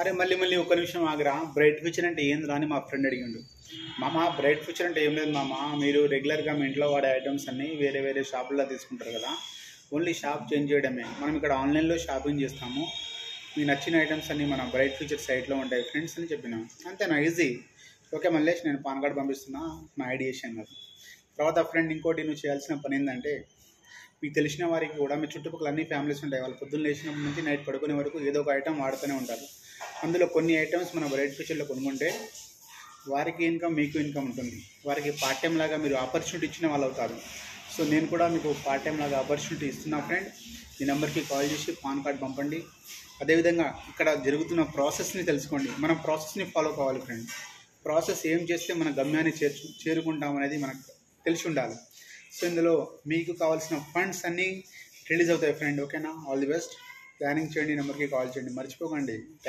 అరే మళ్ళీ మళ్ళీ ఒక నిమిషం ఆగరా. బ్రైట్ ఫ్యూచర్ అంటే ఏందిరా అని మా ఫ్రెండ్ అడిగిండు. మామ బ్రైట్ ఫ్యూచర్ అంటే ఏం లేదు మామ, మీరు రెగ్యులర్గా మీ ఇంట్లో వాడే ఐటమ్స్ అన్నీ వేరే వేరే షాపుల్లో తీసుకుంటారు కదా, ఓన్లీ షాప్ చేంజ్ చేయడమే. మనం ఇక్కడ ఆన్లైన్లో షాపింగ్ చేస్తాము, మీకు నచ్చిన ఐటమ్స్ అన్నీ మన బ్రైట్ ఫ్యూచర్ సైట్లో ఉంటాయి ఫ్రెండ్స్ అని చెప్పిన. అంతేనా, ఈజీ. ఓకే మల్లేష్, నేను పాన్ కార్డ్ పంపిస్తున్నా, నా ఐడి చేసాను కదా. తర్వాత ఫ్రెండ్ ఇంకోటి నువ్వు చేయాల్సిన పని ఏంటంటే, మీకు తెలిసిన వారికి కూడా మీ చుట్టుపక్కల అన్ని ఫ్యామిలీస్ ఉంటాయి, వాళ్ళు పొద్దున్న లేచినప్పటి నుంచి నైట్ పడుకునే వరకు ఏదో ఒక ఐటమ్ వాడుతూనే ఉంటారు. అందులో కొన్ని ఐటమ్స్ మన బ్రైట్ ఫ్యూచర్లో కొనుక్కుంటే వారికి ఇన్కమ్, మీకు ఇన్కమ్ ఉంటుంది. వారికి పార్ట్ టైం లాగా మీరు ఆపర్చునిటీ ఇచ్చిన వాళ్ళు అవుతారు. సో నేను కూడా మీకు పార్ట్ టైం లాగా ఆపర్చునిటీ ఇస్తున్నా ఫ్రెండ్. ఈ నెంబర్కి కాల్ చేసి పాన్ కార్డ్ పంపండి. అదేవిధంగా ఇక్కడ జరుగుతున్న ప్రాసెస్ని తెలుసుకోండి. మనం ప్రాసెస్ని ఫాలో కావాలి ఫ్రెండ్. ప్రాసెస్ ఏం చేస్తే మన గమ్యాన్ని చేరుకుంటాం అనేది మనకు తెలిసి ఉండాలి. సో ఇందులో మీకు కావాల్సిన ఫండ్స్ అన్నీ రిలీజ్ అవుతాయి ఫ్రెండ్. ఓకేనా, ఆల్ ది బెస్ట్. ప్లానింగ్ చేయండి, నెంబర్కి కాల్ చేయండి, మర్చిపోకండి.